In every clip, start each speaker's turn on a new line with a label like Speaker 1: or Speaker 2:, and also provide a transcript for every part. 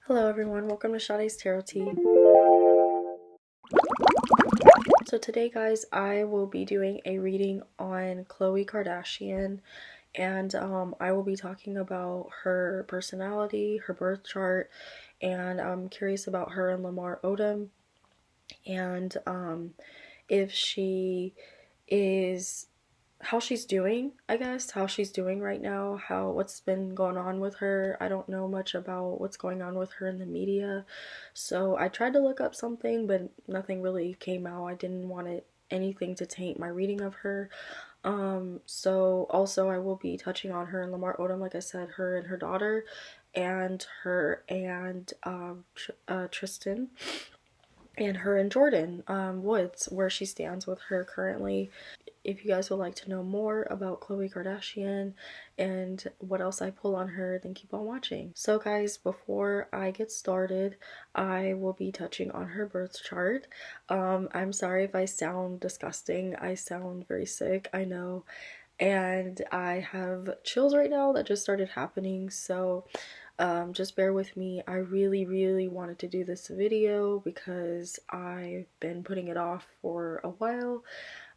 Speaker 1: Hello everyone, welcome to Sade's Tarot Tea. So today guys, I will be doing a reading on Khloe Kardashian, and I will be talking about her personality, her birth chart, and I'm curious about her and Lamar Odom, and if she is how she's doing, I guess, how she's doing right now, what's been going on with her. I don't know much about what's going on with her in the media. So I tried to look up something, but nothing really came out. I didn't want anything to taint my reading of her. So also I will be touching on her and Lamar Odom, like I said, her and her daughter, and her and Tristan, and her and Jordyn Woods, where she stands with her currently. If you guys would like to know more about Khloe Kardashian and what else I pull on her, then keep on watching. So guys, before I get started, I will be touching on her birth chart. I'm sorry if I sound disgusting. I sound very sick, I know. And I have chills right now that just started happening, so just bear with me. I really wanted to do this video because I've been putting it off for a while.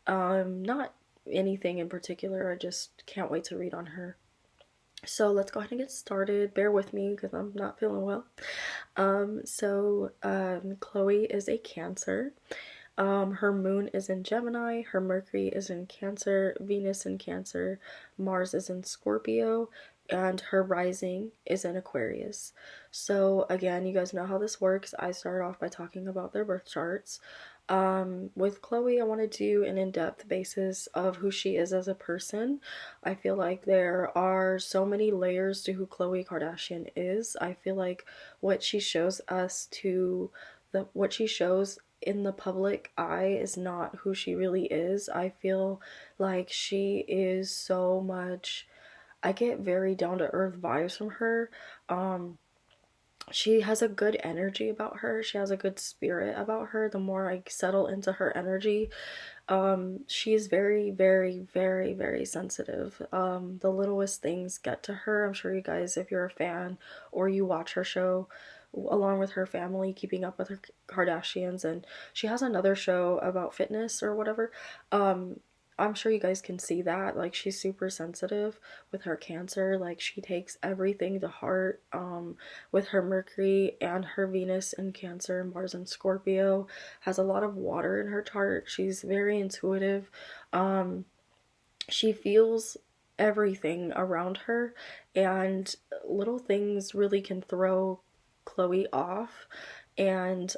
Speaker 1: Not anything in particular, I just can't wait to read on her. So let's go ahead and get started. Bear with me because I'm not feeling well. Khloe is a Cancer. Her moon is in Gemini, her Mercury is in Cancer, Venus in Cancer, Mars is in Scorpio, and her rising is in Aquarius. So again, you guys know how this works. I start off by talking about their birth charts. With Khloe, I want to do an in-depth basis of who she is as a person. I feel like there are so many layers to who Khloe Kardashian is. I feel like what she shows us what she shows in the public eye is not who she really is. I feel like she is so much, I get very down to earth vibes from her. She has a good energy about her. She has a good spirit about her. The more I settle into her energy, she's very sensitive. The littlest things get to her. I'm sure you guys, if you're a fan or you watch her show along with her family, Keeping Up with her Kardashians, and she has another show about fitness or whatever. I'm sure you guys can see that, like, she's super sensitive with her Cancer. Like, she takes everything to heart. With her Mercury and her Venus in Cancer, Mars in Scorpio, has a lot of water in her chart. She's very intuitive. She feels everything around her, and little things really can throw Khloe off. And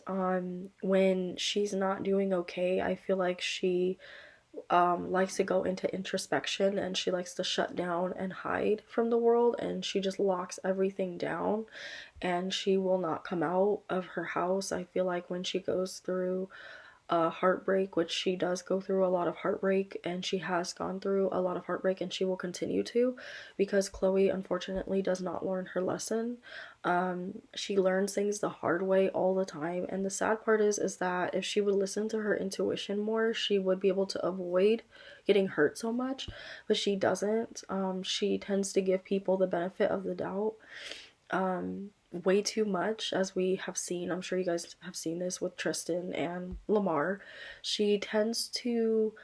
Speaker 1: when she's not doing okay, I feel like she likes to go into introspection, and she likes to shut down and hide from the world, and she just locks everything down, and she will not come out of her house. I feel like when she goes through heartbreak, which she does go through a lot of heartbreak, and she has gone through a lot of heartbreak, and she will continue to, because Khloe unfortunately does not learn her lesson. She learns things the hard way all the time, and the sad part is that if she would listen to her intuition more, she would be able to avoid getting hurt so much, but she doesn't. She tends to give people the benefit of the doubt way too much, as we have seen. I'm sure you guys have seen this with Tristan and Lamar. She tends to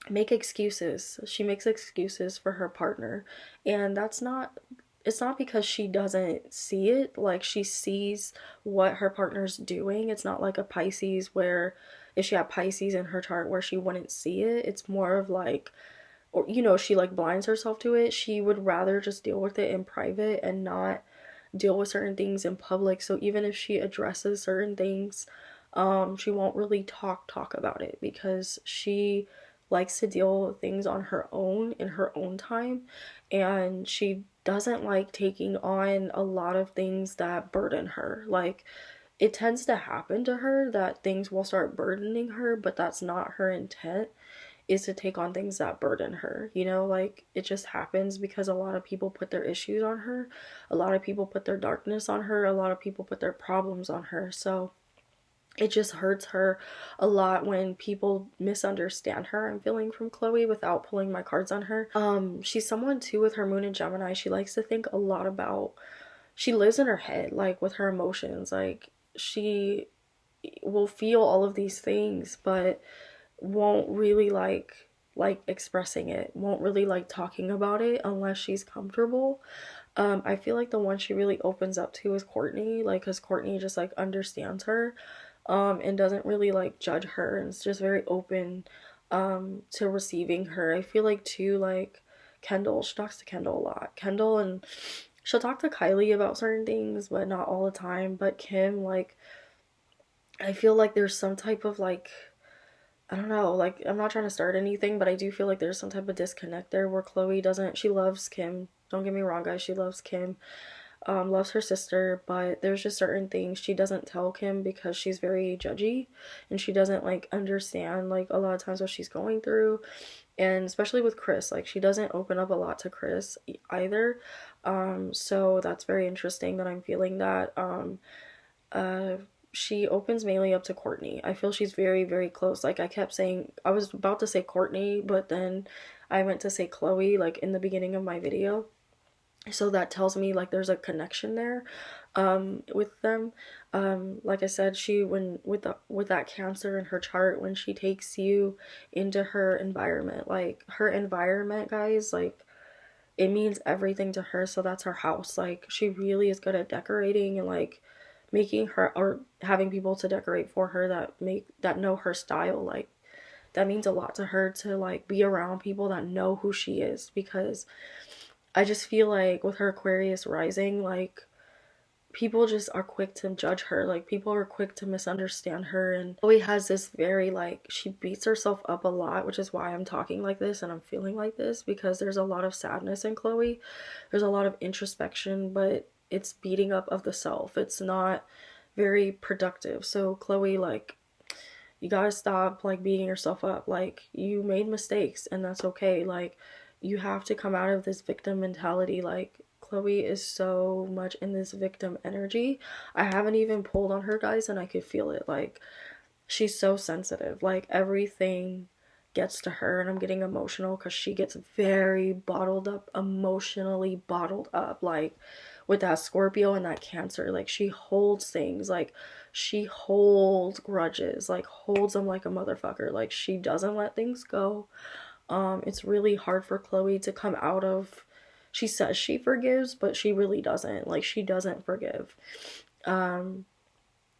Speaker 1: make excuses. She makes excuses for her partner, and it's not because she doesn't see it. Like, she sees what her partner's doing. It's not like a Pisces, where if she had Pisces in her chart where she wouldn't see it. It's more of like, or she like blinds herself to it. She would rather just deal with it in private and not deal with certain things in public. So even if she addresses certain things, she won't really talk about it, because she likes to deal with things on her own in her own time, and she doesn't like taking on a lot of things that burden her. Like, it tends to happen to her that things will start burdening her, but that's not her intent, is to take on things that burden her. Like, it just happens because a lot of people put their issues on her, a lot of people put their darkness on her, a lot of people put their problems on her. So it just hurts her a lot when people misunderstand her. I'm feeling from Khloe, without pulling my cards on her. She's someone too, with her moon in Gemini, she likes to think a lot about she lives in her head, like with her emotions. Like she will feel all of these things, but won't really like expressing it, won't really like talking about it unless she's comfortable. I feel like the one she really opens up to is Courtney, like because Courtney just like understands her, and doesn't really like judge her, and it's just very open to receiving her. I feel like too, like Kendall, she talks to Kendall a lot. Kendall, and she'll talk to Kylie about certain things, but not all the time. But Kim, like, I feel like there's some type of like, I don't know, like I'm not trying to start anything, but I do feel like there's some type of disconnect there where Khloe doesn't, she loves Kim. Don't get me wrong, guys, she loves Kim, loves her sister, but there's just certain things she doesn't tell Kim because she's very judgy and she doesn't like understand like a lot of times what she's going through. And especially with Chris, like she doesn't open up a lot to Chris either. So that's very interesting that I'm feeling that. Uh, she opens mainly up to Courtney. I feel she's very, very close. Like I kept saying, I was about to say Courtney, but then I went to say Khloe, like in the beginning of my video. So that tells me like there's a connection there with them. Like I said, she, when with that Cancer in her chart, when she takes you into her environment, like her environment, guys, like it means everything to her. So that's her house. Like she really is good at decorating and like making her, or having people to decorate for her that know her style. Like that means a lot to her to like be around people that know who she is, because I just feel like with her Aquarius rising, like people just are quick to judge her. Like people are quick to misunderstand her, and Chloe has this very like, she beats herself up a lot, which is why I'm talking like this and I'm feeling like this, because there's a lot of sadness in Chloe. There's a lot of introspection, but it's beating up of the self. It's not very productive. So Chloe, like, you gotta stop like beating yourself up. Like you made mistakes and that's okay. Like you have to come out of this victim mentality. Like Chloe is so much in this victim energy. I haven't even pulled on her, guys, and I could feel it. Like she's so sensitive. Like everything gets to her, and I'm getting emotional because she gets very bottled up, emotionally bottled up. Like with that Scorpio and that Cancer, like she holds things, like she holds grudges, like holds them like a motherfucker. Like she doesn't let things go. It's really hard for Chloe to come out of, she says she forgives, but she really doesn't. Like she doesn't forgive. Um,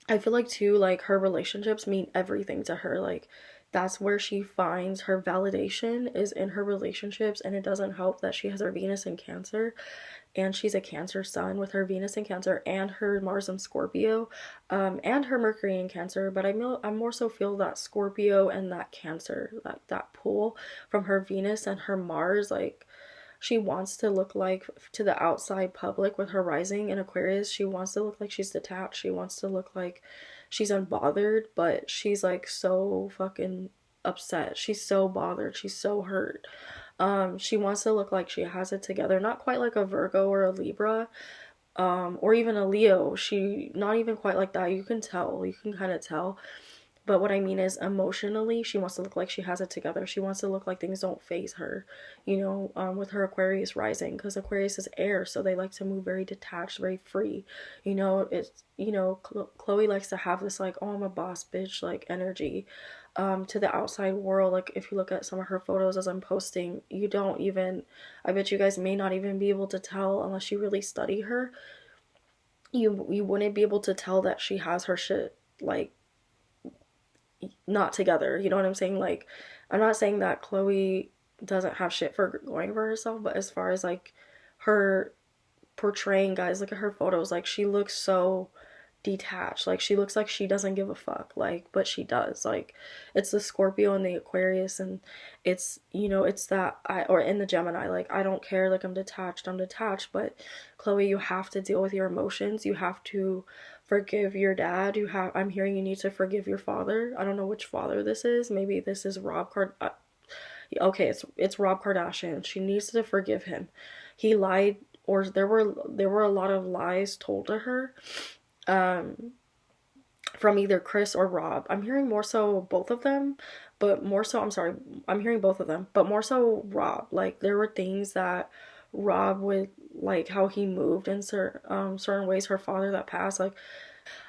Speaker 1: I feel like too, like her relationships mean everything to her. Like that's where she finds her validation, is in her relationships, and it doesn't help that she has her Venus in Cancer, and she's a Cancer sun with her Venus in Cancer and her Mars in Scorpio, and her Mercury in Cancer. But I more so feel that Scorpio and that Cancer, that pull from her Venus and her Mars, like she wants to look like, to the outside public with her rising in Aquarius, she wants to look like she's detached. She wants to look like she's unbothered, but she's like so fucking upset. She's so bothered. She's so hurt. She wants to look like she has it together. Not quite like a Virgo or a Libra, or even a Leo. She, not even quite like that. You can tell. You can kind of tell. But what I mean is emotionally, she wants to look like she has it together. She wants to look like things don't phase her, with her Aquarius rising, because Aquarius is air, so they like to move very detached, very free. Chloe likes to have this like, oh, I'm a boss bitch, like energy, to the outside world. Like if you look at some of her photos as I'm posting, you don't even, I bet you guys may not even be able to tell unless you really study her. You wouldn't be able to tell that she has her shit like not together. You know what I'm saying? Like, I'm not saying that Chloe doesn't have shit for going for herself, but as far as like her portraying, guys, look at her photos. Like, she looks so detached. Like, she looks like she doesn't give a fuck. Like, but she does. Like, it's the Scorpio and the Aquarius, and it's, it's that or in the Gemini, like, I don't care. Like, I'm detached. But Chloe, you have to deal with your emotions. You have to forgive your dad. I'm hearing you need to forgive your father. I don't know which father this is. Maybe this is okay, it's Rob Kardashian. She needs to forgive him. He lied, or there were a lot of lies told to her, from either Chris or Rob. I'm hearing more so both of them, but more so, I'm sorry, I'm hearing both of them, but more so Rob. Like there were things that Rob with like how he moved in certain ways, her father that passed, like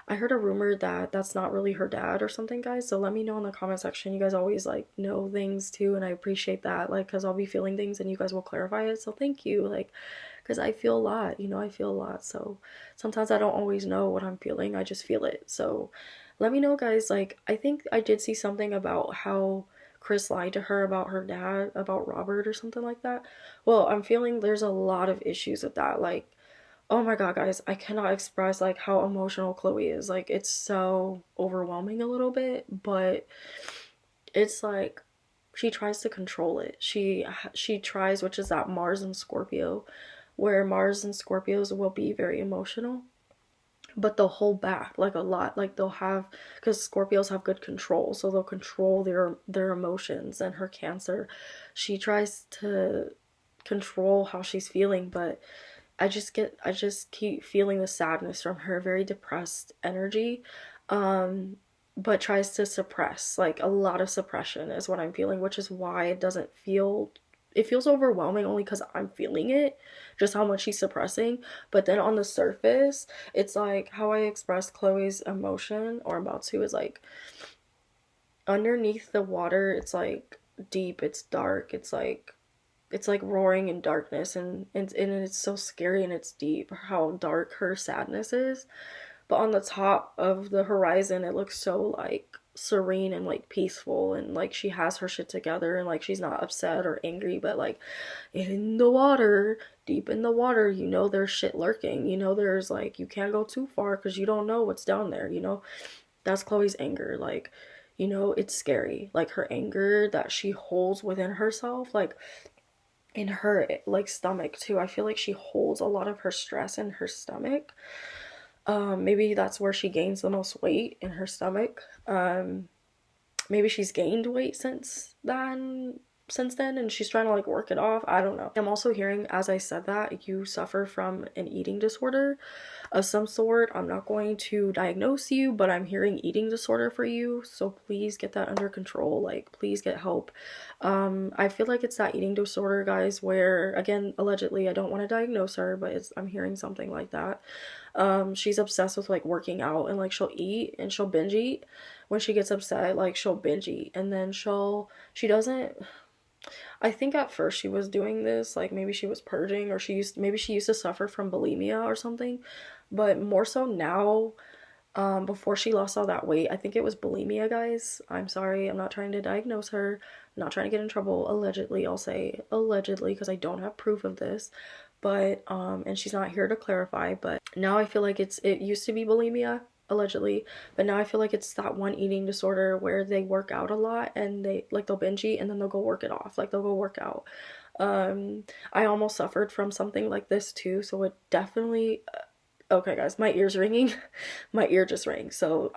Speaker 1: I heard a rumor that that's not really her dad or something, guys. So let me know in the comment section. You guys always like know things too, and I appreciate that. Like, cause I'll be feeling things and you guys will clarify it. So thank you. Like, cause I feel a lot. You know, I feel a lot. So sometimes I don't always know what I'm feeling. I just feel it. So let me know, guys. Like, I think I did see something about how Chris lied to her about her dad, about Robert or something like that. Well, I'm feeling there's a lot of issues with that. Like, oh my god, guys, I cannot express like how emotional Khloe is. Like it's so overwhelming a little bit, but it's like she tries to control it. She tries, which is that Mars and Scorpio, where Mars and Scorpios will be very emotional, but they'll hold back like a lot. Like they'll have, because Scorpios have good control, so they'll control their emotions. And her Cancer, she tries to control how she's feeling, but I just keep feeling the sadness from her, very depressed energy, um, but tries to suppress, like a lot of suppression is what I'm feeling, which is why it doesn't feel, it feels overwhelming only because I'm feeling it, just how much she's suppressing. But then on the surface, it's like how I expressed Khloe's emotion, or I'm about to, is like underneath the water, it's like deep, it's dark, it's like roaring in darkness, and it's so scary and it's deep how dark her sadness is. But on the top of the horizon it looks so like serene and like peaceful, and like she has her shit together, and like she's not upset or angry. But like in the water, deep in the water, you know there's shit lurking, you know there's like, you can't go too far because you don't know what's down there, you know. That's Khloe's anger. Like, you know, it's scary, like her anger that she holds within herself, like in her like stomach too. I feel like she holds a lot of her stress in her stomach. Maybe that's where she gains the most weight, in her stomach. Maybe she's gained weight since then, and she's trying to like work it off. I don't know. I'm also hearing, as I said, that you suffer from an eating disorder of some sort. I'm not going to diagnose you, but I'm hearing eating disorder for you, so please get that under control. Like, please get help. I feel like it's that eating disorder, guys, where, again, allegedly, I don't want to diagnose her, but I'm hearing something like that. She's obsessed with like working out, and like she'll eat and she'll binge eat when she gets upset. Like she'll binge eat, and then she doesn't, I think at first she was doing this, like maybe she was purging, or maybe she used to suffer from bulimia or something, but more so now, before she lost all that weight, I think it was bulimia, guys. I'm sorry, I'm not trying to diagnose her, I'm not trying to get in trouble. Allegedly, I'll say allegedly because I don't have proof of this, but and she's not here to clarify. But now I feel like it used to be bulimia, allegedly, but now I feel like it's that one eating disorder where they work out a lot, and they'll binge eat and then they'll go work it off, like they'll go work out. I almost suffered from something like this too, so it definitely, okay guys, my ear's ringing. My ear just rang, so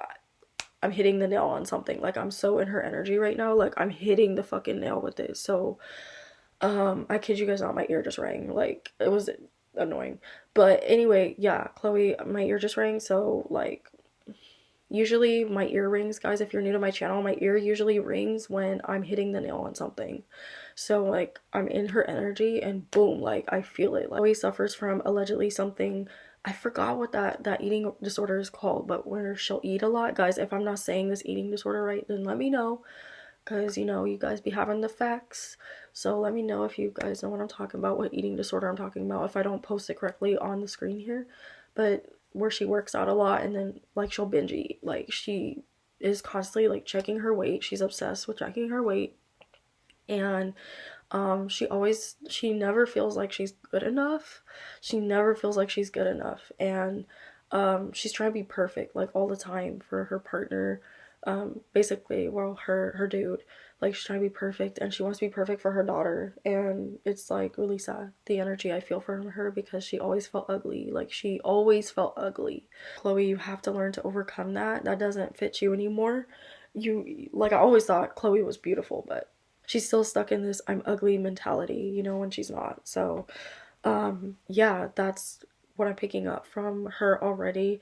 Speaker 1: I'm hitting the nail on something. Like, I'm so in her energy right now, like I'm hitting the fucking nail with this. So I kid you guys not, my ear just rang. Like, it was annoying. But anyway, yeah, Khloe, my ear just rang. So like, usually my ear rings, guys, if you're new to my channel, my ear usually rings when I'm hitting the nail on something. So like, I'm in her energy and boom, like I feel it. Like, Khloe suffers from allegedly something, I forgot what that eating disorder is called, but where she'll eat a lot. Guys, if I'm not saying this eating disorder right, then let me know, because you know, you guys be having the facts. So let me know if you guys know what I'm talking about, what eating disorder I'm talking about, if I don't post it correctly on the screen here. But where she works out a lot, and then like she'll binge eat. Like, she is constantly like checking her weight. She's obsessed with checking her weight. And she never feels like she's good enough. She never feels like she's good enough. And she's trying to be perfect like all the time for her partner. Basically, well, her dude, like she's trying to be perfect, and she wants to be perfect for her daughter. And it's like really sad, the energy I feel from her, because she always felt ugly. Like, she always felt ugly. Khloe, you have to learn to overcome that. That doesn't fit you anymore. You, like, I always thought Khloe was beautiful, but she's still stuck in this I'm ugly mentality, you know, when she's not. So yeah, that's what I'm picking up from her already.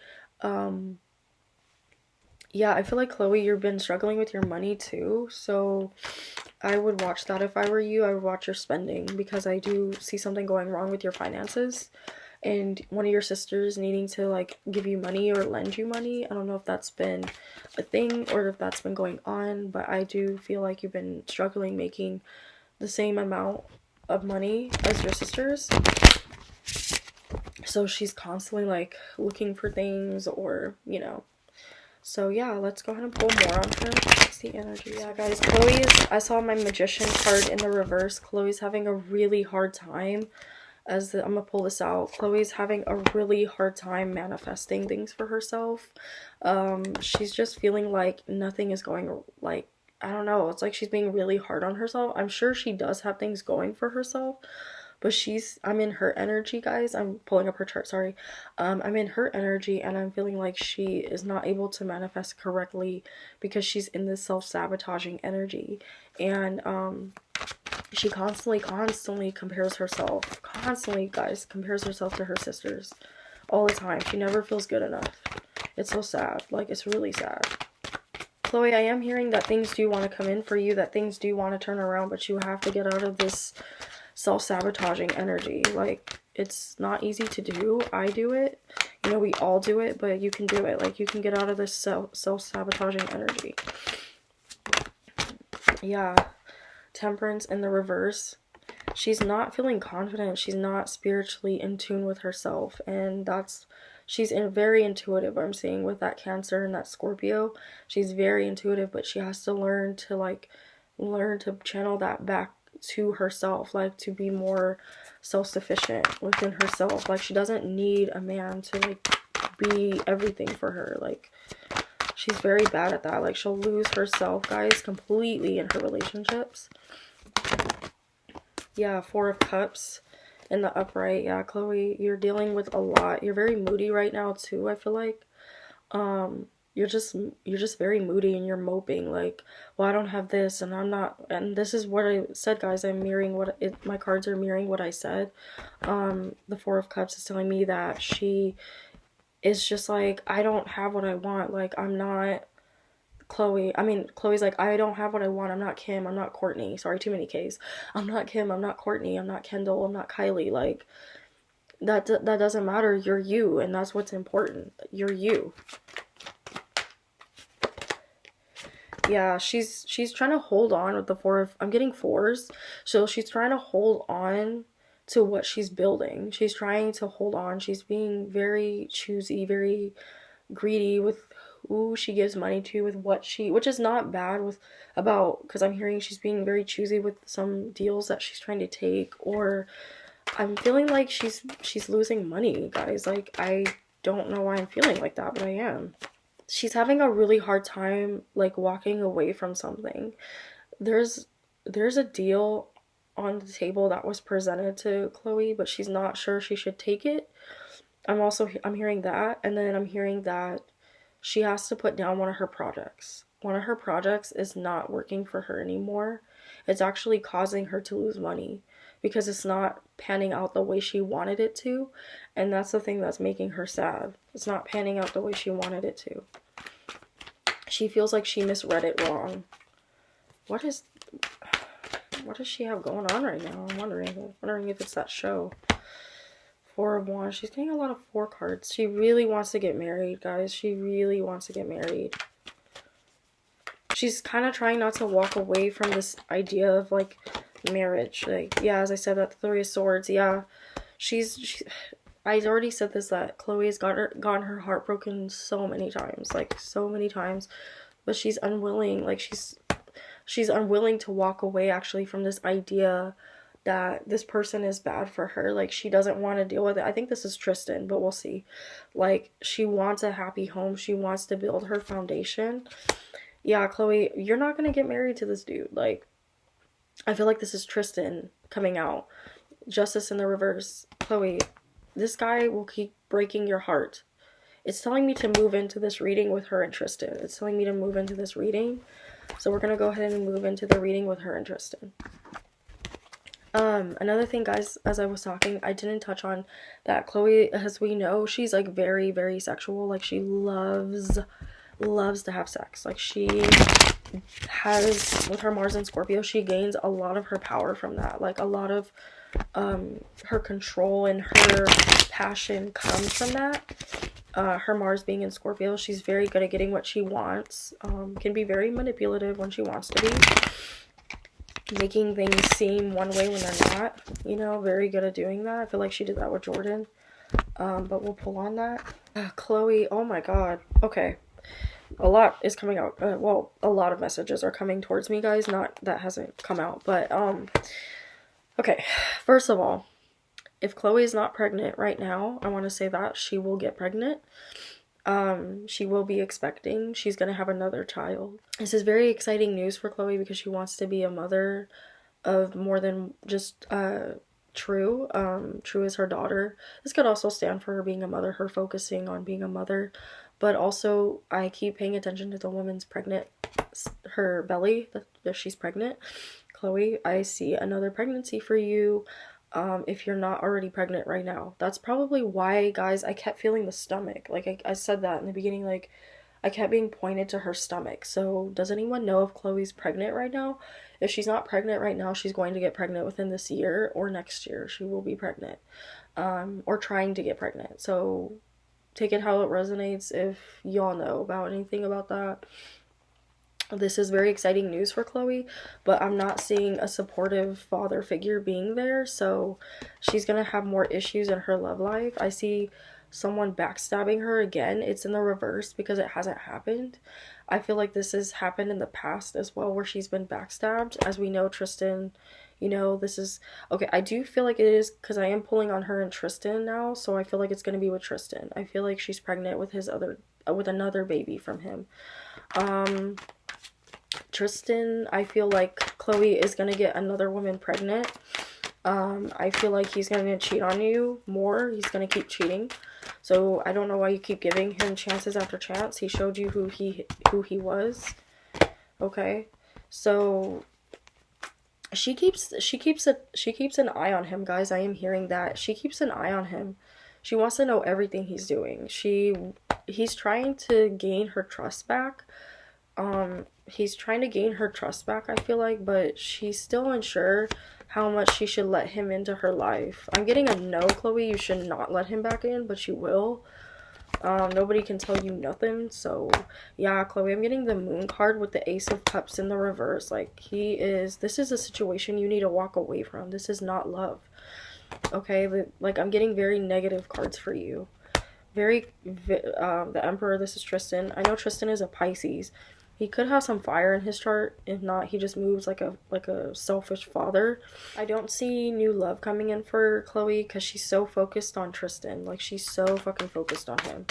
Speaker 1: Yeah, I feel like Khloe, you've been struggling with your money too. So I would watch that if I were you. I would watch your spending because I do see something going wrong with your finances. And one of your sisters needing to like give you money or lend you money. I don't know if that's been a thing or if that's been going on, but I do feel like you've been struggling making the same amount of money as your sisters. So she's constantly like looking for things or, you know. So yeah, let's go ahead and pull more on her. What's the energy? Yeah, guys, I saw my magician card in the reverse. Khloe's having a really hard time. I'm gonna pull this out. Khloe's having a really hard time manifesting things for herself. She's just feeling like nothing is going, like, I don't know. It's like she's being really hard on herself. I'm sure she does have things going for herself, but I'm in her energy, guys. I'm pulling up her chart, sorry. I'm in her energy and I'm feeling like she is not able to manifest correctly because she's in this self-sabotaging energy. And she constantly compares herself, guys, compares herself to her sisters all the time. She never feels good enough. It's so sad. Like, it's really sad. Khloe, I am hearing that things do want to come in for you, that things do want to turn around, but you have to get out of this self-sabotaging energy. Like, it's not easy to do. I do it. You know, we all do it, but you can do it. Like, you can get out of this self-sabotaging energy. Yeah. Temperance in the reverse. She's not feeling confident. She's not spiritually in tune with herself. And she's very intuitive, I'm seeing, with that Cancer and that Scorpio. She's very intuitive, but she has to learn to channel that back to herself, like to be more self-sufficient within herself. Like, she doesn't need a man to like be everything for her. Like, she's very bad at that. Like, she'll lose herself, guys, completely in her relationships. Yeah, Four of Cups in the upright. Yeah, Khloe, you're dealing with a lot. You're very moody right now too, I feel like. You're just very moody and you're moping like, well, I don't have this and I'm not, and this is what I said, guys. I'm mirroring my cards are mirroring what I said. The Four of Cups is telling me that she is just like, I don't have what I want. Like, I'm not Khloe's like, I don't have what I want. I'm not Kim. I'm not Courtney. Sorry, too many K's. I'm not Kim. I'm not Courtney. I'm not Kendall. I'm not Kylie. Like, that doesn't matter. You're you, and that's what's important. You're you. Yeah, she's trying to hold on with the I'm getting fours. So she's trying to hold on to what she's building. She's trying to hold on. She's being very choosy, very greedy with who she gives money to, with which is not bad because I'm hearing she's being very choosy with some deals that she's trying to take, or I'm feeling like she's losing money, guys. Like, I don't know why I'm feeling like that, but I am. She's having a really hard time like walking away from something. There's a deal on the table that was presented to Khloe, but she's not sure she should take it. I'm hearing that, and then I'm hearing that she has to put down one of her projects. One of her projects is not working for her anymore. It's actually causing her to lose money because it's not panning out the way she wanted it to, and that's the thing that's making her sad. It's not panning out the way she wanted it to. She feels like she misread it wrong. What does she have going on right now? I'm wondering if it's that show. Four of Wands. She's getting a lot of four cards. She really wants to get married, guys. She really wants to get married. She's kind of trying not to walk away from this idea of like marriage. Like, yeah, as I said, that Three of Swords. Yeah, I already said this, that Khloe has gotten her heart broken so many times, like so many times, but she's unwilling. Like, she's unwilling to walk away actually from this idea that this person is bad for her. Like, she doesn't want to deal with it. I think this is Tristan, but we'll see. Like, she wants a happy home. She wants to build her foundation. Yeah, Khloe, you're not going to get married to this dude. Like, I feel like this is Tristan coming out. Justice in the reverse. Khloe, this guy will keep breaking your heart. It's telling me to move into this reading with her and Tristan. It's telling me to move into this reading. So we're going to go ahead and move into the reading with her and Tristan. Another thing, guys, as I was talking, I didn't touch on that Khloe, as we know, she's like very, very sexual. Like, she loves loves to have sex. Like, she has, with her Mars and Scorpio, she gains a lot of her power from that. Like, a lot of her control and her passion comes from that. Her Mars being in Scorpio, she's very good at getting what she wants. Can be very manipulative when she wants to be, making things seem one way when they're not. You know, very good at doing that. I feel like she did that with Jordyn. But we'll pull on that. Khloe, oh my god. Okay. A lot is coming out. Well, a lot of messages are coming towards me, guys. Not that hasn't come out, but okay. First of all, if Khloe is not pregnant right now, I want to say that she will get pregnant. She will be expecting. She's gonna have another child. This is very exciting news for Khloe because she wants to be a mother of more than just True. True is her daughter. This could also stand for her being a mother, her focusing on being a mother. But also, I keep paying attention to the woman's pregnant, her belly, that she's pregnant. Khloe, I see another pregnancy for you. If you're not already pregnant right now. That's probably why, guys, I kept feeling the stomach. Like, I said that in the beginning, like, I kept being pointed to her stomach. So, does anyone know if Khloe's pregnant right now? If she's not pregnant right now, she's going to get pregnant within this year or next year. She will be pregnant. Or trying to get pregnant. So, take it how it resonates if y'all know about anything about that. This is very exciting news for Khloe, but I'm not seeing a supportive father figure being there, so she's gonna have more issues in her love life. I see someone backstabbing her again. It's in the reverse because it hasn't happened. I feel like this has happened in the past as well, where she's been backstabbed. As we know, Tristan, you know, this is okay. I do feel like it is because I am pulling on her and Tristan now, so I feel like it's gonna be with Tristan. I feel like she's pregnant with his other with another baby from him. Tristan, I feel like Khloe is gonna get another woman pregnant. I feel like he's gonna cheat on you more. He's gonna keep cheating. So I don't know why you keep giving him chances after chance. He showed you who he was. Okay, so she keeps an eye on him, guys. I am hearing that she keeps an eye on him. She wants to know everything he's doing. He's trying to gain her trust back. He's trying to gain her trust back, I feel like, but she's still unsure how much she should let him into her life. I'm getting a no, Khloe. You should not let him back in, but you will. Nobody can tell you nothing. So, yeah, Khloe, I'm getting the moon card with the Ace of Cups in the reverse. Like, this is a situation you need to walk away from. This is not love. Okay? Like, I'm getting very negative cards for you. The Emperor, this is Tristan. I know Tristan is a Pisces. He could have some fire in his chart. If not, he just moves like a selfish father. I don't see new love coming in for Khloe because she's so focused on Tristan. Like, she's so fucking focused on him.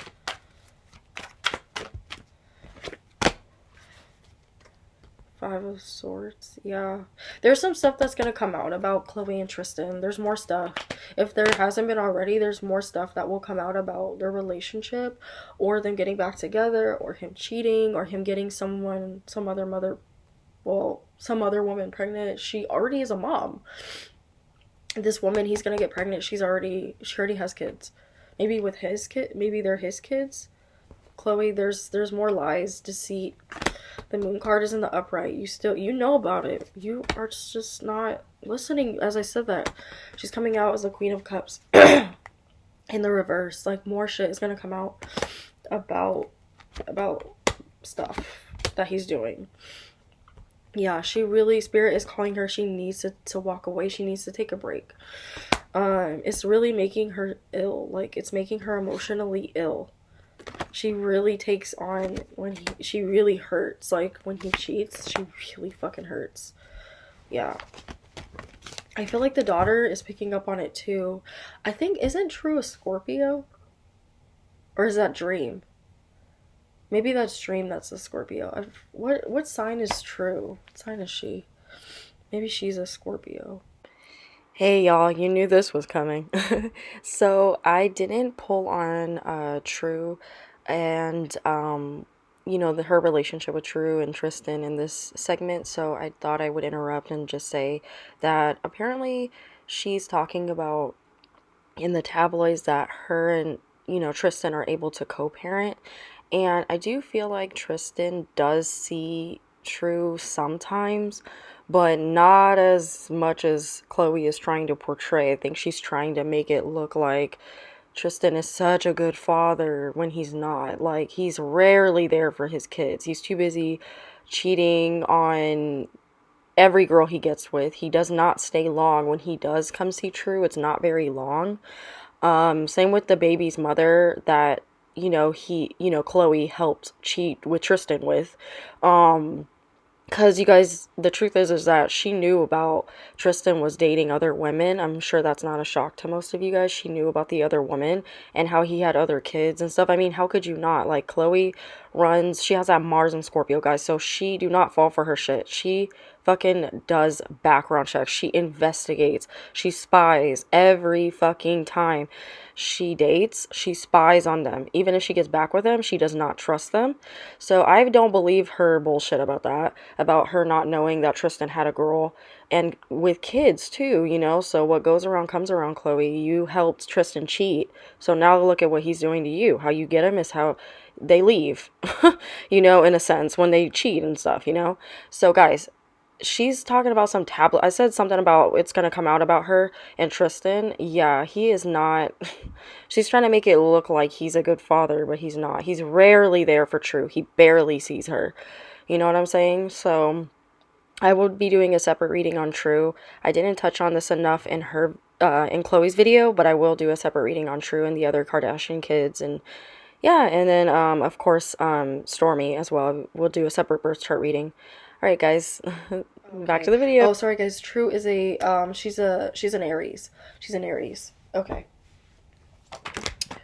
Speaker 1: Five of Swords. Yeah. There's some stuff that's going to come out about Khloe and Tristan. There's more stuff. If there hasn't been already, there's more stuff that will come out about their relationship, or them getting back together, or him cheating, or him getting some other woman pregnant. She already is a mom. This woman he's going to get pregnant, she already has kids. Maybe with his kid, maybe they're his kids. Khloe, there's more lies, deceit. The moon card is in the upright. You know about it. You are just not listening. As I said that, she's coming out as the Queen of Cups in the reverse. Like, more shit is gonna come out about stuff that he's doing. Yeah, Spirit is calling her. She needs to walk away. She needs to take a break. It's really making her ill. Like, it's making her emotionally ill. She really takes on she really hurts. Like, when he cheats, she really fucking hurts. Yeah. I feel like the daughter is picking up on it too. I think, isn't True a Scorpio? Or is that Dream? Maybe that's Dream that's a Scorpio. What sign is True? What sign is she? Maybe she's a Scorpio. Hey y'all, you knew this was coming. So I didn't pull on True and her relationship with True and Tristan in this segment, so I thought I would interrupt and just say that apparently she's talking about in the tabloids that her and Tristan are able to co-parent, And I do feel like Tristan does see True sometimes, but not as much as Khloe is trying to portray. I think she's trying to make it look like Tristan is such a good father when he's not. Like, he's rarely there for his kids. He's too busy cheating on every girl he gets with. He does not stay long. When he does come see True, it's not very long. Same with the baby's mother that, Khloe helped cheat with Tristan with. Because you guys, the truth is that she knew about Tristan was dating other women. I'm sure that's not a shock to most of you guys. She knew about the other woman and how he had other kids and stuff. I mean, how could you not? Like, Khloe she has that Mars and Scorpio, guys, so she do not fall for her shit. She fucking does background checks. She investigates. She spies every fucking time she dates. She spies on them. Even if she gets back with them, she does not trust them. So I don't believe her bullshit about that, about her not knowing that Tristan had a girl and with kids too, So what goes around comes around, Khloe. You helped Tristan cheat. So now look at what he's doing to you. How you get him is how they leave, in a sense, when they cheat and stuff. So guys, she's talking about some tablet. I said something about it's going to come out about her and Tristan. Yeah, he is not. She's trying to make it look like he's a good father, but he's not. He's rarely there for True. He barely sees her. You know what I'm saying? So I will be doing a separate reading on True. I didn't touch on this enough in Khloe's video, but I will do a separate reading on True and the other Kardashian kids. And yeah, and then of course Stormy as well. We'll do a separate birth chart reading. All right, guys. Back to the video. Oh, sorry, guys. True is she's an Aries. She's an Aries. Okay.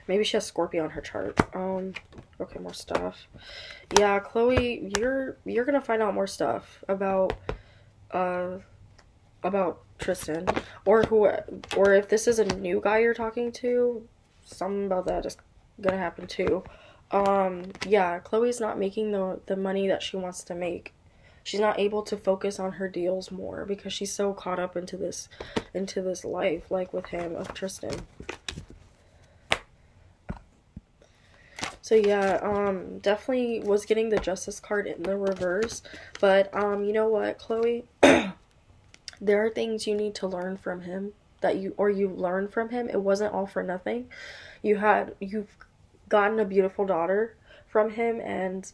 Speaker 1: Maybe she has Scorpio on her chart. Okay, more stuff. Yeah, Khloe, you're gonna find out more stuff about Tristan or if this is a new guy you're talking to, something about that is gonna happen too. Yeah, Khloe's not making the money that she wants to make. She's not able to focus on her deals more because she's so caught up into this life, like with him, of Tristan. So yeah, definitely was getting the Justice card in the reverse. But you know what, Khloe? There are things you need to learn from him you learned from him. It wasn't all for nothing. You've gotten a beautiful daughter from him, and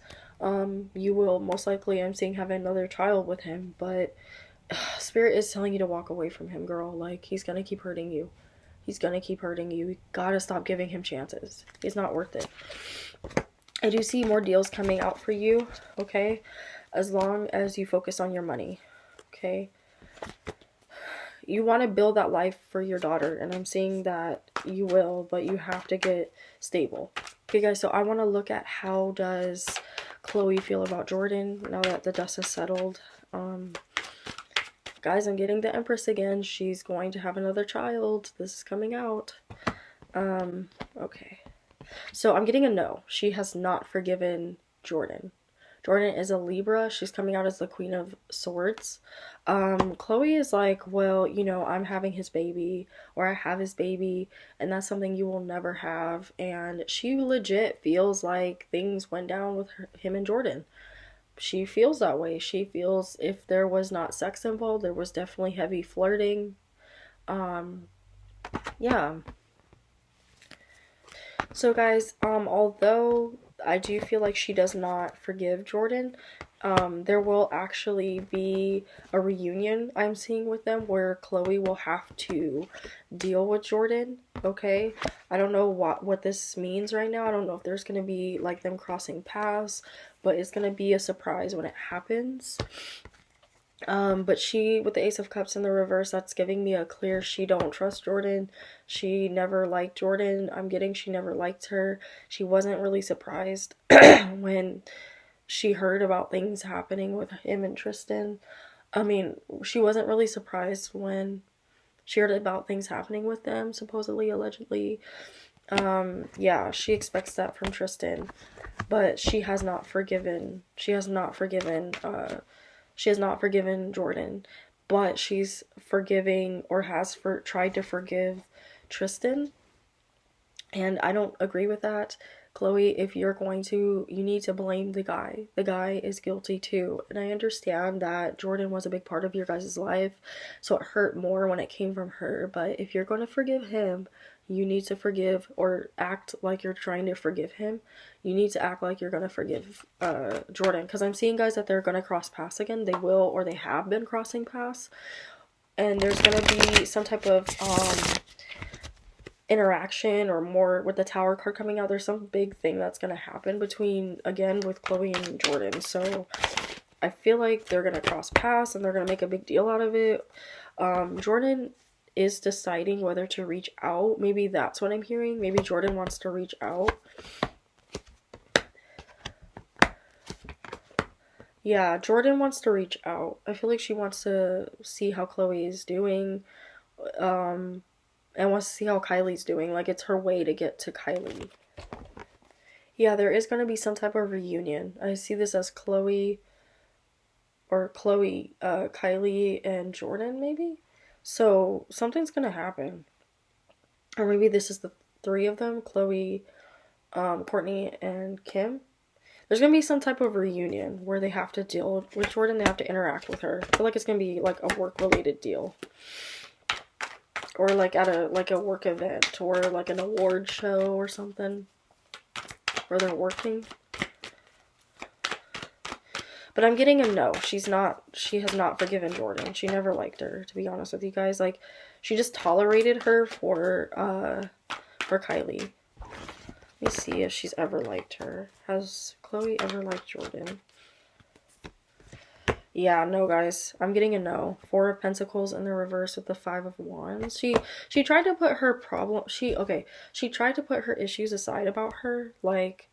Speaker 1: you will most likely, I'm seeing, have another child with him, but Spirit is telling you to walk away from him, girl. Like, he's gonna keep hurting you. He's gonna keep hurting you. You gotta stop giving him chances. He's not worth it. I do see more deals coming out for you, okay? As long as you focus on your money, okay? You want to build that life for your daughter, and I'm seeing that you will, but you have to get stable. Okay, guys, so I want to look at how does Khloe feel about Jordyn now that the dust has settled. Guys, I'm getting the Empress again. She's going to have another child. This is coming out. Okay. So I'm getting a no. She has not forgiven Jordyn. Jordyn is a Libra. She's coming out as the Queen of Swords. Khloe is like, well, I'm having his baby, or I have his baby, and that's something you will never have. And she legit feels like things went down with him and Jordyn. She feels that way. She feels if there was not sex involved, there was definitely heavy flirting. Yeah. So guys, although I do feel like she does not forgive Jordyn, there will actually be a reunion I'm seeing with them where Khloe will have to deal with Jordyn, okay? I don't know what this means right now. I don't know if there's going to be like them crossing paths, but it's going to be a surprise when it happens. But she, with the Ace of Cups in the reverse, that's giving me a clear she don't trust Jordyn. She never liked Jordyn. I'm getting she never liked her. She wasn't really surprised when she heard about things happening with him and Tristan. I mean, she wasn't really surprised when she heard about things happening with them, supposedly, allegedly. Yeah, she expects that from Tristan, but she has not forgiven Jordyn, but she's forgiving, or has tried to forgive Tristan, and I don't agree with that. Khloe, if you're going to, you need to blame the guy. The guy is guilty too. And I understand that Jordyn was a big part of your guys' life, so it hurt more when it came from her. But if you're going to forgive him, you need to forgive or act like you're trying to forgive him. You need to act like you're going to forgive Jordyn. Because I'm seeing guys that they're going to cross paths again. They will, or they have been crossing paths. And there's going to be some type of interaction or more with the Tower card coming out. There's some big thing that's going to happen between, again, with Khloe and Jordyn. So I feel like they're going to cross paths and they're going to make a big deal out of it. Jordyn is deciding whether to reach out. Maybe that's what I'm hearing. Maybe Jordyn wants to reach out. Yeah, Jordyn wants to reach out. I feel like she wants to see how Khloe is doing. And wants to see how Kylie's doing. Like, it's her way to get to Kylie. Yeah, there is going to be some type of reunion. I see this as Kylie, Kylie and Jordyn, maybe? So, something's going to happen. Or maybe this is the three of them, Khloe, Kourtney, and Kim. There's going to be some type of reunion where they have to deal with Jordyn. They have to interact with her. I feel like it's going to be, like, a work-related deal. Or like at a work event or like an award show or something where they're working. But I'm getting a no. She has not forgiven Jordyn. She never liked her, to be honest with you guys. Like, she just tolerated her for Kylie. Let me see if she's ever liked her. Has Khloe ever liked Jordyn? Yeah, no, guys. I'm getting a no. Four of Pentacles in the reverse with the Five of Wands. She tried to put her she tried to put her issues aside about her. Like,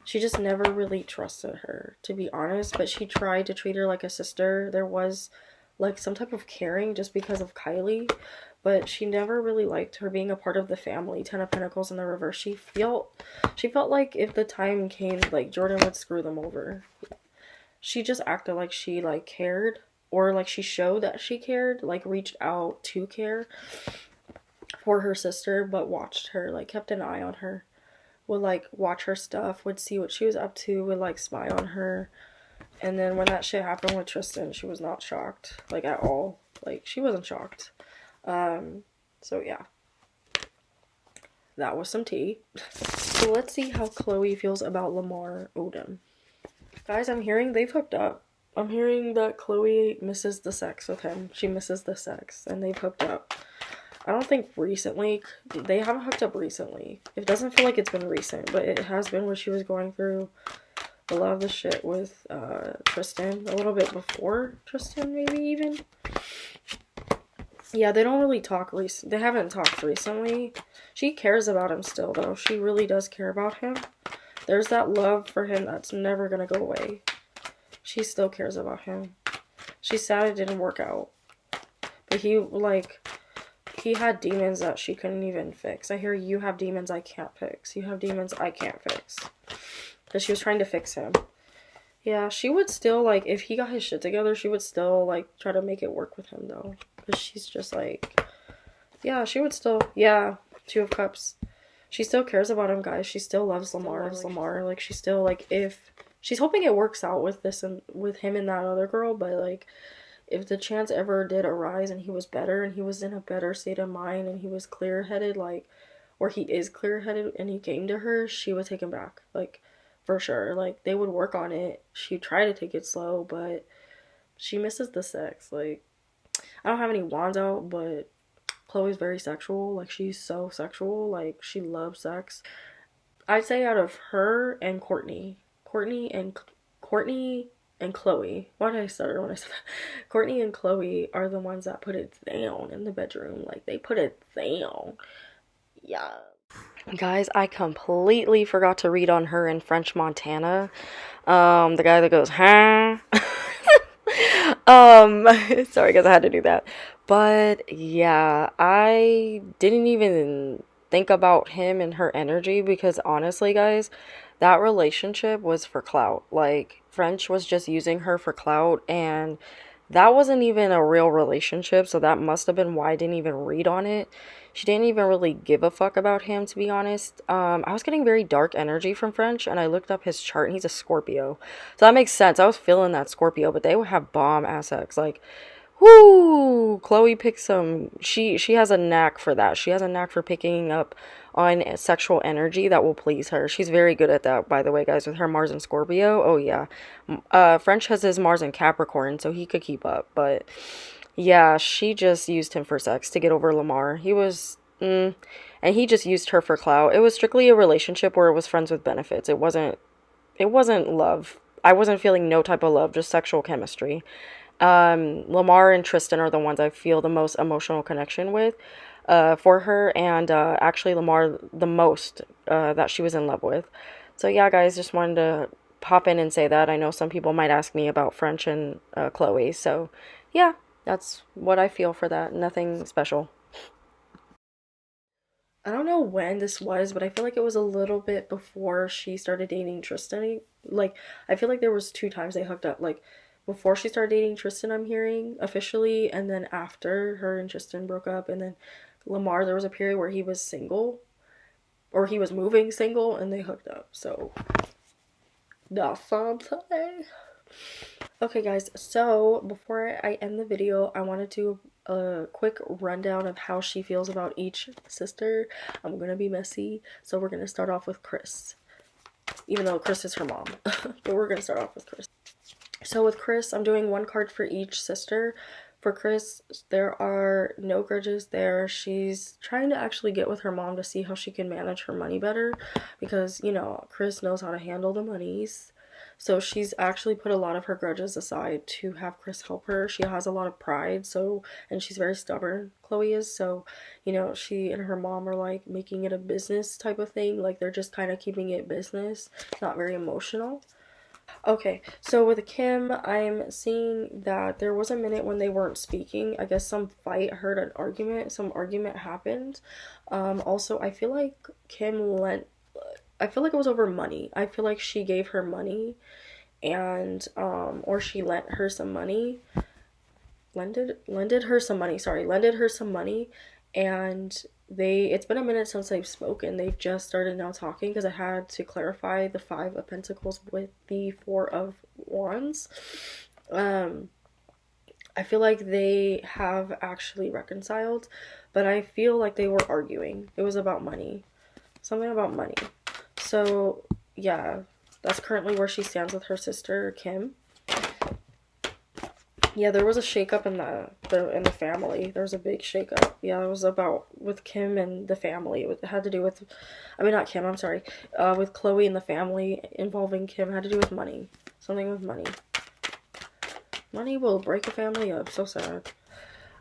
Speaker 1: she just never really trusted her, to be honest. But she tried to treat her like a sister. There was, like, some type of caring just because of Kylie. But she never really liked her being a part of the family. Ten of Pentacles in the reverse. She felt like if the time came, like, Jordyn would screw them over. She just acted like she, like, cared, or like she showed that she cared, like reached out to care for her sister, but watched her, like kept an eye on her, would like watch her stuff, would see what she was up to, would like spy on her. And then when that shit happened with Tristan, she was not shocked, like at all. Like, she wasn't shocked. So yeah, that was some tea. So let's see how Khloe feels about Lamar Odom. Guys, I'm hearing they've hooked up. I'm hearing that Khloe misses the sex with him. She misses the sex, and they've hooked up. I don't think recently. They haven't hooked up recently. It doesn't feel like it's been recent, but it has been when she was going through a lot of the shit with Tristan. A little bit before Tristan, maybe even. Yeah, they don't really talk they haven't talked recently. She cares about him still, though. She really does care about him. There's that love for him that's never gonna go away. She still cares about him. She's sad it didn't work out. But he had demons that she couldn't even fix. I hear you have demons I can't fix. You have demons I can't fix. Because she was trying to fix him. Yeah, she would still, like, if he got his shit together, she would still, like, try to make it work with him, though. Because she's just, like, yeah, she would still, yeah, Two of Cups. She still cares about him, guys. She still loves Lamar. Like, she still, like, if she's hoping it works out with this and with him and that other girl, but, like, if the chance ever did arise and he was better and he was in a better state of mind and he was clear-headed, like, or he is clear-headed and he came to her, she would take him back, like, for sure. Like, they would work on it. She'd try to take it slow, but she misses the sex. Like, I don't have any wands out, but Khloe's very sexual. Like, she's so sexual. Like, she loves sex. I'd say out of her and Kourtney and Khloe. Why did I stutter when I said that? Kourtney and Khloe are the ones that put it down in the bedroom. Like, they put it down. Yeah. Guys, I completely forgot to read on her in French Montana. The guy that goes, huh? Sorry guys, I had to do that. But yeah, I didn't even think about him and her energy because honestly, guys, that relationship was for clout. Like, French was just using her for clout, and That wasn't even a real relationship, so that must have been why I didn't even read on it. She didn't even really give a fuck about him, to be honest. I was getting very dark energy from French, and I looked up his chart, and he's a Scorpio. So that makes sense. I was feeling that Scorpio, but they would have bomb ass ex. Like, whoo! Khloe picks some. She has a knack for that. She has a knack for picking up on sexual energy that will please her. She's very good at that, by the way, guys. With her Mars and Scorpio, oh yeah. French has his Mars and Capricorn, so he could keep up. But yeah, she just used him for sex to get over Lamar. And he just used her for clout. It was strictly a relationship where it was friends with benefits. It wasn't. It wasn't love. I wasn't feeling no type of love, just sexual chemistry. Lamar and Tristan are the ones I feel the most emotional connection with for her, and actually Lamar the most that she was in love with. So yeah, guys, just wanted to pop in and say that. I know some people might ask me about French and Khloe, so yeah, that's what I feel for that. Nothing special. I don't know when this was, but I feel like it was a little bit before she started dating Tristan. Like, I feel like there was two times they hooked up. Like, before she started dating Tristan, I'm hearing officially, and then after her and Tristan broke up, and then Lamar, there was a period where he was single, or he was moving single, and they hooked up. So, that's something. Okay, guys, so before I end the video, I want to do a quick rundown of how she feels about each sister. I'm gonna be messy, so we're gonna start off with Chris, even though Chris is her mom, but we're gonna start off with Chris. So with Chris, I'm doing one card for each sister. For Chris, there are no grudges there. She's trying to actually get with her mom to see how she can manage her money better because, you know, Chris knows how to handle the monies. So she's actually put a lot of her grudges aside to have Chris help her. She has a lot of pride, so, and she's very stubborn, Khloe is. So, you know, she and her mom are like making it a business type of thing. Like they're just kind of keeping it business, not very emotional. Okay, so with Kim, I'm seeing that there was a minute when they weren't speaking. I guess some fight, heard an argument, some argument happened. Also, I feel like Kim lent, I feel like it was over money. I feel like she gave her money and, or she lent her some money, lended her some money, sorry, lended her some money, and it's been a minute since they've spoken. They've just started now talking because I had to clarify the Five of Pentacles with the Four of Wands. um I feel like they have actually reconciled, but I feel like they were arguing. It was about money, something about money. So yeah, that's currently where she stands with her sister Kim. Yeah, there was a shakeup in the family. There was a big shakeup. Yeah, it was about with Kim and the family. It had to do with, I mean not Kim. I'm sorry. With Khloe and the family involving Kim, it had to do with money. Something with money. Money will break a family up. So sad.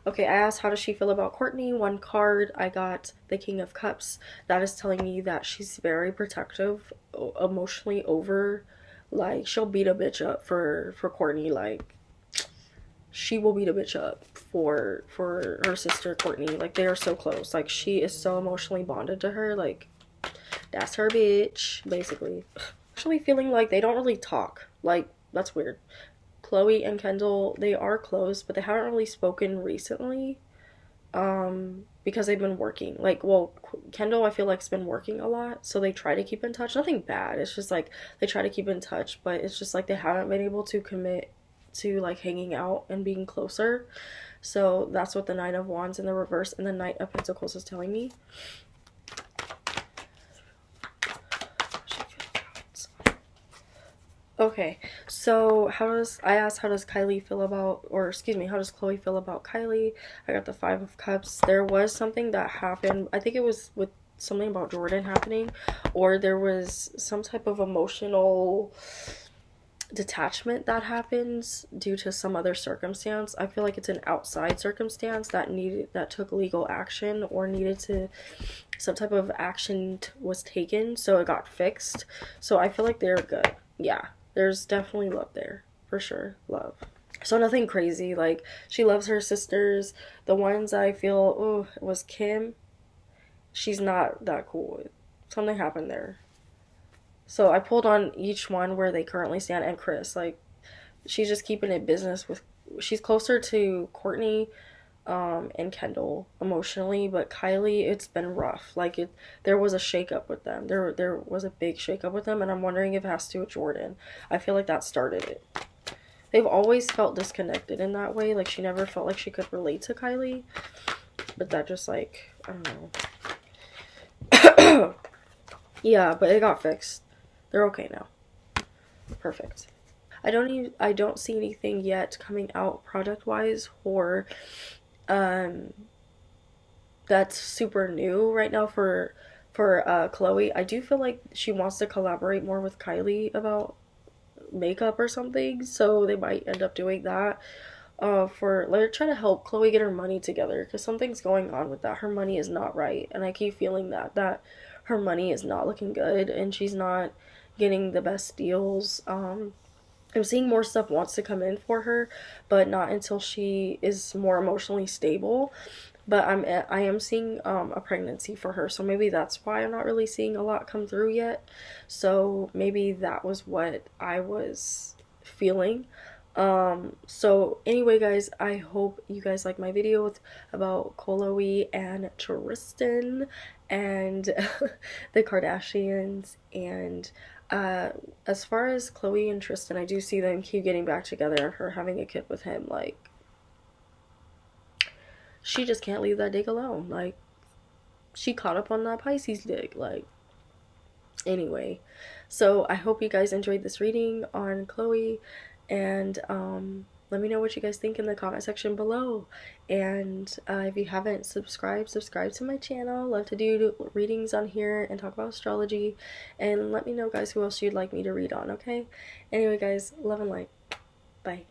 Speaker 1: Okay, I asked how does she feel about Kourtney. One card I got the King of Cups. That is telling me that she's very protective, emotionally over. Like she'll beat a bitch up for Kourtney. Like she will beat a bitch up for her sister Kourtney. Like they are so close. Like she is so emotionally bonded to her. Like that's her bitch, basically. Actually feeling like they don't really talk. Like that's weird. Khloe and Kendall, they are close, but they haven't really spoken recently. Because they've been working. Like, well, Kendall, I feel like has been working a lot, so they try to keep in touch. Nothing bad. It's just like they try to keep in touch, but it's just like they haven't been able to commit to like hanging out and being closer. So that's what the Nine of Wands in the reverse and the Knight of Pentacles is telling me. Okay, so I asked how does Kylie feel about, or excuse me, how does Khloe feel about Kylie? I got the Five of Cups. There was something that happened. I think it was with something about Jordyn happening, or there was some type of emotional detachment that happens due to some other circumstance. I feel like it's an outside circumstance that took legal action or needed to some type of action was taken, so it got fixed. So I feel like they're good. Yeah, there's definitely love there for sure. Love. So nothing crazy. Like she loves her sisters. The ones I feel was Kim. She's not that cool with. Something happened there. So I pulled on each one where they currently stand, and Chris, like she's just keeping it business with she's closer to Courtney and Kendall emotionally, but Kylie, it's been rough. Like there was a shakeup with them. There was a big shakeup with them, and I'm wondering if it has to do with Jordyn. I feel like that started it. They've always felt disconnected in that way. Like she never felt like she could relate to Kylie, but that just like I don't know. Yeah, but it got fixed. They're okay now. Perfect. I don't see anything yet coming out product wise or um that's super new right now for Khloe. I do feel like she wants to collaborate more with Kylie about makeup or something, so they might end up doing that. For like try to help Khloe get her money together because something's going on with that. Her money is not right, and I keep feeling that her money is not looking good, and she's not getting the best deals. I'm seeing more stuff wants to come in for her, but not until she is more emotionally stable. But I am seeing a pregnancy for her, so maybe that's why I'm not really seeing a lot come through yet. So maybe that was what I was feeling. So anyway guys, I hope you guys like my video about Khloe and Tristan and the Kardashians. And as far as Khloe and Tristan, I do see them keep getting back together and her having a kid with him. Like she just can't leave that dick alone. Like she caught up on that Pisces dick. Like anyway, so I hope you guys enjoyed this reading on Khloe, and let me know what you guys think in the comment section below. And if you haven't subscribed, subscribe to my channel. Love to do readings on here and talk about astrology. And let me know guys who else you'd like me to read on, okay? Anyway guys, love and light. Bye.